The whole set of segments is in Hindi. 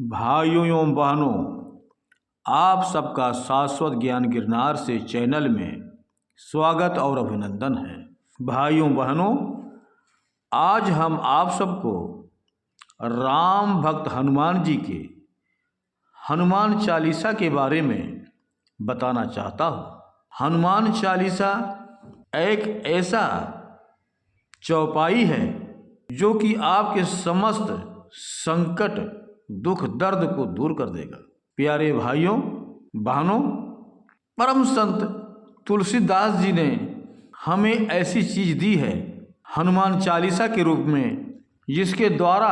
भाइयों एवं बहनों, आप सबका शाश्वत ज्ञान गिरनार से चैनल में स्वागत और अभिनंदन है। भाइयों बहनों, आज हम आप सबको राम भक्त हनुमान जी के हनुमान चालीसा के बारे में बताना चाहता हूँ। हनुमान चालीसा एक ऐसा चौपाई है जो कि आपके समस्त संकट, दुख, दर्द को दूर कर देगा। प्यारे भाइयों बहनों, परम संत तुलसीदास जी ने हमें ऐसी चीज दी है हनुमान चालीसा के रूप में, जिसके द्वारा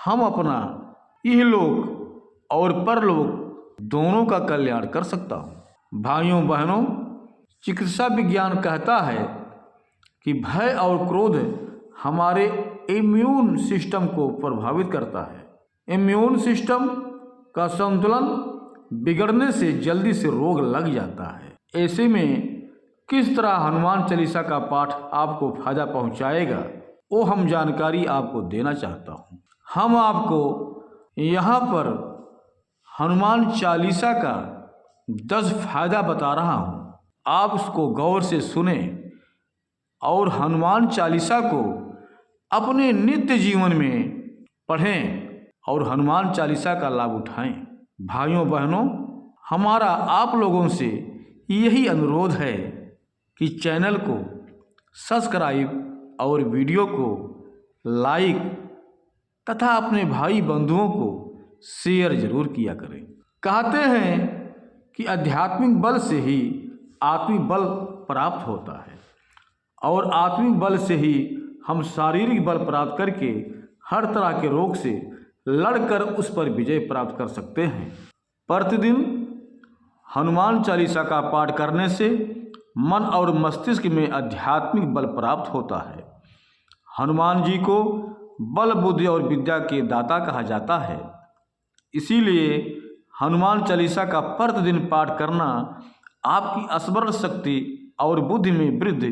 हम अपना इहलोक और परलोक दोनों का कल्याण कर सकता हूँ। भाइयों बहनों, चिकित्सा विज्ञान कहता है कि भय और क्रोध हमारे इम्यून सिस्टम को प्रभावित करता है। इम्यून सिस्टम का संतुलन बिगड़ने से जल्दी से रोग लग जाता है। ऐसे में किस तरह हनुमान चालीसा का पाठ आपको फायदा पहुंचाएगा, वो हम जानकारी आपको देना चाहता हूं। हम आपको यहाँ पर हनुमान चालीसा का 10 फायदा बता रहा हूं। आप उसको गौर से सुने और हनुमान चालीसा को अपने नित्य जीवन में पढ़ें और हनुमान चालीसा का लाभ उठाएं। भाइयों बहनों, हमारा आप लोगों से यही अनुरोध है कि चैनल को सब्सक्राइब और वीडियो को लाइक तथा अपने भाई बंधुओं को शेयर जरूर किया करें। कहते हैं कि आध्यात्मिक बल से ही आत्मिक बल प्राप्त होता है और आत्मिक बल से ही हम शारीरिक बल प्राप्त करके हर तरह के रोग से लड़कर उस पर विजय प्राप्त कर सकते हैं। प्रतिदिन हनुमान चालीसा का पाठ करने से मन और मस्तिष्क में आध्यात्मिक बल प्राप्त होता है। हनुमान जी को बल, बुद्धि और विद्या के दाता कहा जाता है। इसीलिए हनुमान चालीसा का प्रतिदिन पाठ करना आपकी स्मरण शक्ति और बुद्धि में वृद्धि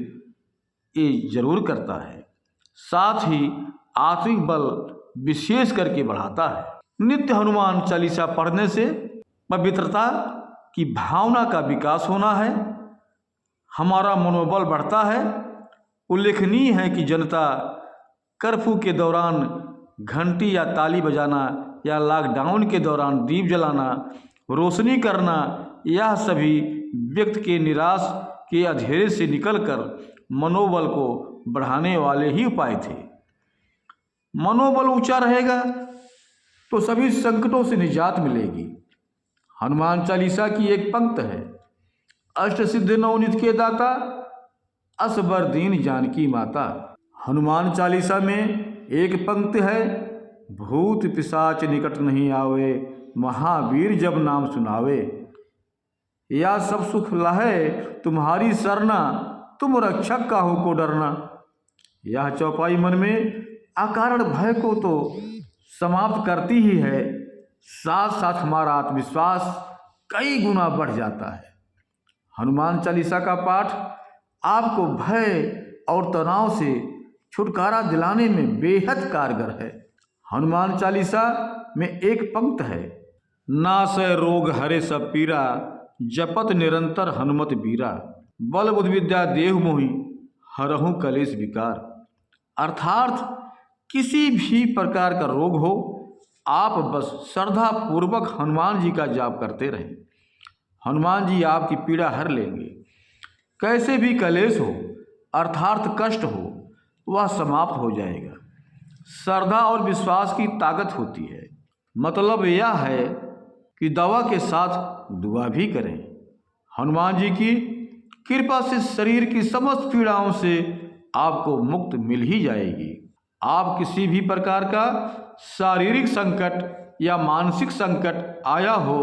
ये जरूर करता है, साथ ही आत्मिक बल विशेष करके बढ़ाता है। नित्य हनुमान चालीसा पढ़ने से पवित्रता की भावना का विकास होना है, हमारा मनोबल बढ़ता है। उल्लेखनीय है कि जनता कर्फ्यू के दौरान घंटी या ताली बजाना या लॉकडाउन के दौरान दीप जलाना, रोशनी करना, यह सभी व्यक्ति के निराश के अंधेरे से निकलकर मनोबल को बढ़ाने वाले ही उपाय थे। मनोबल ऊंचा रहेगा तो सभी संकटों से निजात मिलेगी। हनुमान चालीसा की एक पंक्त है, अष्ट सिद्धि नवनीत के दाता, असबर दीन जानकी माता। हनुमान चालीसा में एक पंक्ति है, भूत पिशाच निकट नहीं आवे, महावीर जब नाम सुनावे। या सब सुख लहे तुम्हारी सरना, तुम रक्षक काहू को डरना। यह चौपाई मन में अकारण भय को तो समाप्त करती ही है, साथ साथ हमारा आत्मविश्वास कई गुना बढ़ जाता है। हनुमान चालीसा का पाठ आपको भय और तनाव से छुटकारा दिलाने में बेहद कारगर है। हनुमान चालीसा में एक पंक्त है, नासै रोग हरे सब पीरा, जपत निरंतर हनुमत बीरा। बल बुद्धि विद्या देहु मोहि, हरहु कलेश विकार। अर्थात किसी भी प्रकार का रोग हो, आप बस श्रद्धा पूर्वक हनुमान जी का जाप करते रहें, हनुमान जी आपकी पीड़ा हर लेंगे। कैसे भी कलेश हो अर्थात कष्ट हो, वह समाप्त हो जाएगा। श्रद्धा और विश्वास की ताकत होती है। मतलब यह है कि दवा के साथ दुआ भी करें। हनुमान जी की कृपा से शरीर की समस्त पीड़ाओं से आपको मुक्त मिल ही जाएगी। आप किसी भी प्रकार का शारीरिक संकट या मानसिक संकट आया हो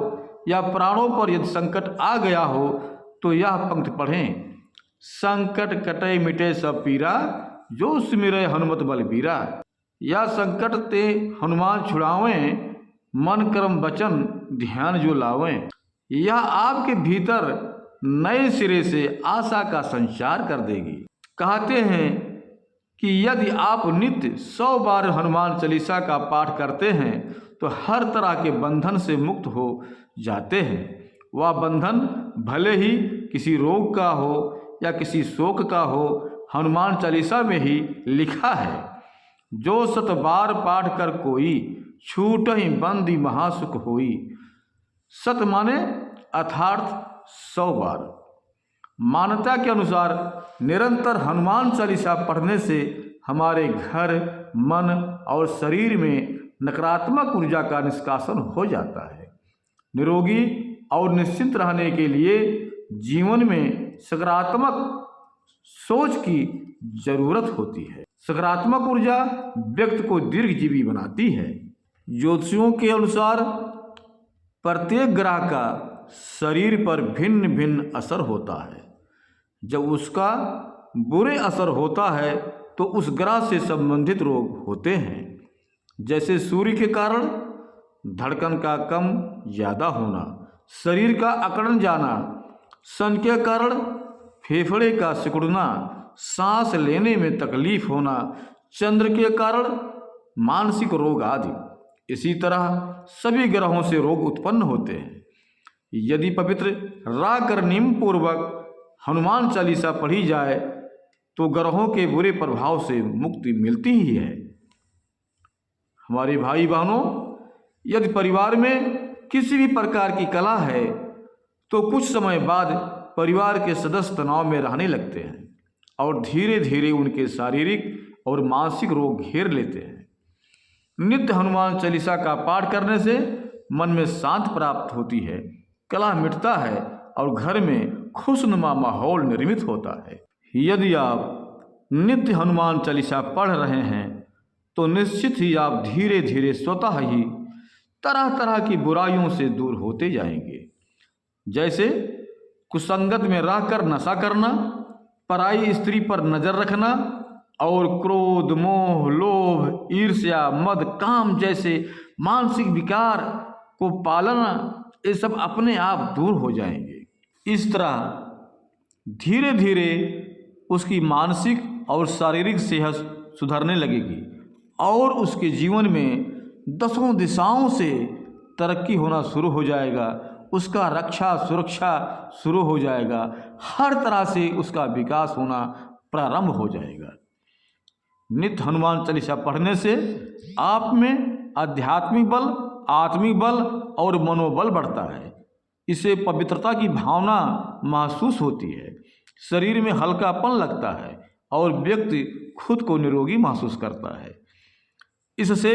या प्राणों पर यदि संकट आ गया हो तो यह पंक्ति पढ़ें, संकट कटे मिटे सब पीरा, जो सुमिरै हनुमत बलबीरा। यह संकट ते हनुमान छुड़ावें, मन कर्म वचन ध्यान जो लावें। यह आपके भीतर नए सिरे से आशा का संचार कर देगी। कहते हैं कि यदि आप नित्य 100 बार हनुमान चालीसा का पाठ करते हैं तो हर तरह के बंधन से मुक्त हो जाते हैं। वह बंधन भले ही किसी रोग का हो या किसी शोक का हो, हनुमान चालीसा में ही लिखा है, जो 100 बार पाठ कर कोई, छूटहि बंदी महासुख होई। 100 माने अर्थात 100 बार। मान्यता के अनुसार निरंतर हनुमान चालीसा पढ़ने से हमारे घर, मन और शरीर में नकारात्मक ऊर्जा का निष्कासन हो जाता है। निरोगी और निश्चिंत रहने के लिए जीवन में सकारात्मक सोच की जरूरत होती है। सकारात्मक ऊर्जा व्यक्ति को दीर्घजीवी बनाती है। ज्योतिषियों के अनुसार प्रत्येक ग्रह का शरीर पर भिन्न भिन्न असर होता है। जब उसका बुरे असर होता है तो उस ग्रह से संबंधित रोग होते हैं, जैसे सूर्य के कारण धड़कन का कम ज़्यादा होना, शरीर का अकड़न जाना, सन के कारण फेफड़े का सिकुड़ना, सांस लेने में तकलीफ होना, चंद्र के कारण मानसिक रोग आदि। इसी तरह सभी ग्रहों से रोग उत्पन्न होते हैं। यदि पवित्र राकर नियम पूर्वक हनुमान चालीसा पढ़ी जाए तो ग्रहों के बुरे प्रभाव से मुक्ति मिलती ही है। हमारे भाई बहनों, यदि परिवार में किसी भी प्रकार की कलह है तो कुछ समय बाद परिवार के सदस्य तनाव में रहने लगते हैं और धीरे धीरे उनके शारीरिक और मानसिक रोग घेर लेते हैं। नित्य हनुमान चालीसा का पाठ करने से मन में शांति प्राप्त होती है, कलह मिटता है और घर में खुशनुमा माहौल निर्मित होता है। यदि आप नित्य हनुमान चालीसा पढ़ रहे हैं तो निश्चित ही आप धीरे धीरे स्वतः ही तरह तरह की बुराइयों से दूर होते जाएंगे, जैसे कुसंगत में रहकर नशा करना, पराई स्त्री पर नजर रखना और क्रोध, मोह, लोभ, ईर्ष्या, मद, काम जैसे मानसिक विकार को पालना, ये सब अपने आप दूर हो जाएंगे। इस तरह धीरे धीरे उसकी मानसिक और शारीरिक सेहत सुधरने लगेगी और उसके जीवन में 10 दिशाओं से तरक्की होना शुरू हो जाएगा। उसका रक्षा सुरक्षा शुरू हो जाएगा, हर तरह से उसका विकास होना प्रारंभ हो जाएगा। नित्य हनुमान चालीसा पढ़ने से आप में आध्यात्मिक बल, आत्मिक बल और मनोबल बढ़ता है। इससे पवित्रता की भावना महसूस होती है, शरीर में हल्कापन लगता है और व्यक्ति खुद को निरोगी महसूस करता है। इससे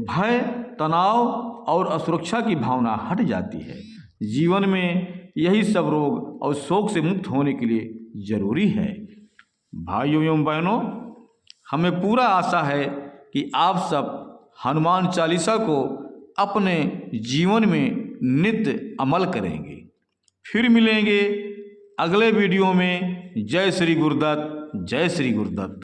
भय, तनाव और असुरक्षा की भावना हट जाती है। जीवन में यही सब रोग और शोक से मुक्त होने के लिए जरूरी है। भाइयों एवं बहनों, हमें पूरा आशा है कि आप सब हनुमान चालीसा को अपने जीवन में नित्य अमल करेंगे। फिर मिलेंगे अगले वीडियो में। जय श्री गुरुदत्त, जय श्री गुरुदत्त।